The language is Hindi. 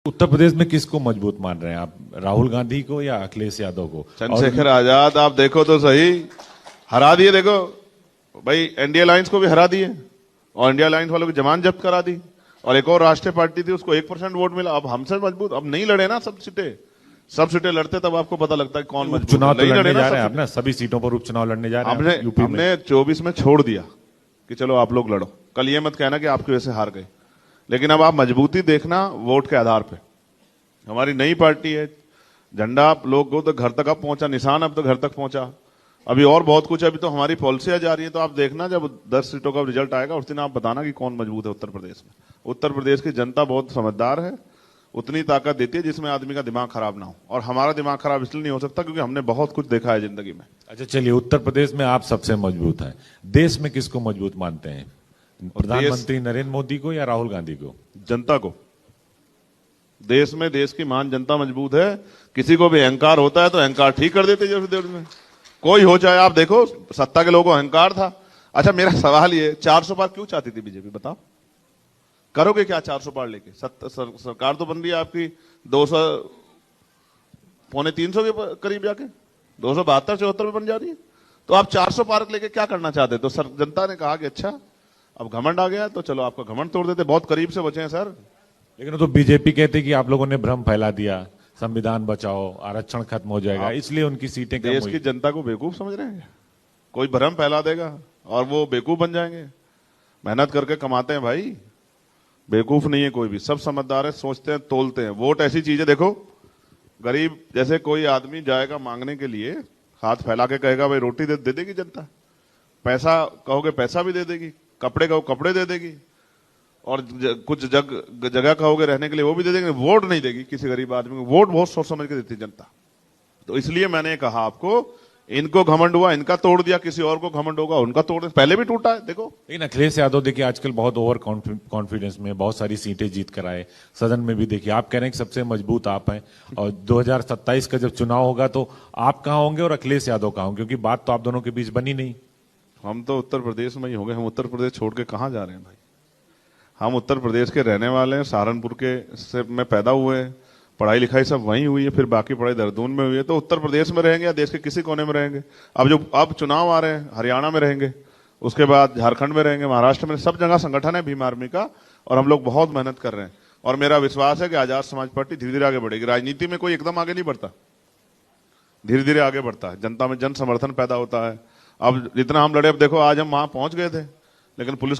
उत्तर प्रदेश में किसको मजबूत मान रहे हैं आप, राहुल गांधी को या अखिलेश यादव को? चंद्रशेखर आजाद आप देखो तो सही, हरा दिए। देखो भाई, एनडीए अलायंस को भी हरा दिए और इंडिया अलायंस वालों की जमानत जब्त करा दी, और एक और राष्ट्रीय पार्टी थी उसको 1% वोट मिला। अब हमसे मजबूत अब नहीं लड़े ना, सब सीटें लड़ते तब आपको पता लगता है कौन मजबूत। चुनाव तो नहीं लड़ने लड़े जा रहे हैं ना, आप ना, सभी सीटों पर उपचुनाव लड़ने जा रहे हैं यूपी में। हमने 24 में छोड़ दिया कि चलो आप लोग लड़ो, कल ये मत कहना कि आपकी वजह से हार गए। लेकिन अब आप मजबूती देखना वोट के आधार पे। हमारी नई पार्टी है, झंडा आप लोग को तो घर तक अब पहुंचा, निशान अब तो घर तक पहुंचा। अभी और बहुत कुछ, अभी तो हमारी पॉलिसियां जा रही है। तो आप देखना जब 10 सीटों का रिजल्ट आएगा उस दिन आप बताना कि कौन मजबूत है उत्तर प्रदेश में। उत्तर प्रदेश की जनता बहुत समझदार है, उतनी ताकत देती है जिसमें आदमी का दिमाग खराब ना हो। और हमारा दिमाग खराब इसलिए नहीं हो सकता क्योंकि हमने बहुत कुछ देखा है जिंदगी में। अच्छा चलिए, उत्तर प्रदेश में आप सबसे मजबूत हैं, देश में किसको मजबूत मानते हैं? प्रधानमंत्री नरेंद्र मोदी को या राहुल गांधी को? जनता को। देश में देश की महान जनता मजबूत है। किसी को भी अहंकार होता है तो अहंकार ठीक कर देते जैसे देश में कोई हो चाहे। आप देखो सत्ता के लोगों को अहंकार था। अच्छा मेरा सवाल ये, 400 पार क्यों चाहती थी बीजेपी, बताओ? करोगे क्या 400 पार लेके? सरकार तो बन रही है आपकी 200 पौने 300 के करीब जाके 272-74 में बन जा रही है। तो आप 400 पार लेके क्या करना चाहते? तो जनता ने कहा कि अच्छा अब घमंड आ गया तो चलो आपका घमंड तोड़ देते। बहुत करीब से बचे हैं सर। लेकिन तो बीजेपी कहती कि आप लोगों ने भ्रम फैला दिया, संविधान बचाओ, आरक्षण खत्म हो जाएगा, इसलिए उनकी सीटें कम हुई। देश की जनता को बेवकूफ समझ रहे हैं? कोई भ्रम फैला देगा और वो बेवकूफ बन जाएंगे? मेहनत करके कमाते हैं भाई, बेवकूफ नहीं है कोई भी, सब समझदार है, सोचते हैं, तोलते हैं। वोट ऐसी चीज है, देखो गरीब जैसे कोई आदमी जाएगा मांगने के लिए, हाथ फैला के कहेगा भाई रोटी दे देगी जनता, पैसा कहोगे पैसा भी दे देगी, कपड़े कहो कपड़े दे देगी, और कुछ जगह कहोगे रहने के लिए वो भी दे देंगे। वोट नहीं देगी किसी गरीब आदमी को। वोट बहुत सोच समझ के देती जनता। तो इसलिए मैंने कहा आपको, इनको घमंड हुआ इनका तोड़ दिया, किसी और को घमंड होगा उनका तोड़ दिया। पहले भी टूटा है देखो। लेकिन अखिलेश यादव देखिए आजकल बहुत ओवर कॉन्फिडेंस में बहुत सारी सीटें जीत कर आए, सदन में भी देखिए आप कह रहे हैं कि सबसे मजबूत आप हैं, और 2027 का जब चुनाव होगा तो आप कहां होंगे और अखिलेश यादव कहां होंगे? क्योंकि बात तो आप दोनों के बीच बनी नहीं। हम तो उत्तर प्रदेश में ही होंगे। हम उत्तर प्रदेश छोड़ के कहां जा रहे हैं भाई? हम उत्तर प्रदेश के रहने वाले हैं, सहारनपुर के से में पैदा हुए हैं, पढ़ाई लिखाई सब वहीं हुई है, फिर बाकी पढ़ाई देहरादून में हुई है। तो उत्तर प्रदेश में रहेंगे या देश के किसी कोने में रहेंगे? अब चुनाव आ रहे हैं, हरियाणा में रहेंगे, उसके बाद झारखंड में रहेंगे, महाराष्ट्र में, सब जगह संगठन है भीम आर्मी का, और हम लोग बहुत मेहनत कर रहे हैं। और मेरा विश्वास है कि आजाद समाज पार्टी धीरे धीरे आगे बढ़ेगी। राजनीति में कोई एकदम आगे नहीं बढ़ता, धीरे धीरे आगे बढ़ता है। जनता में जन समर्थन पैदा होता है। अब जितना हम लड़े, अब देखो आज हम वहां पहुंच गए थे, लेकिन पुलिस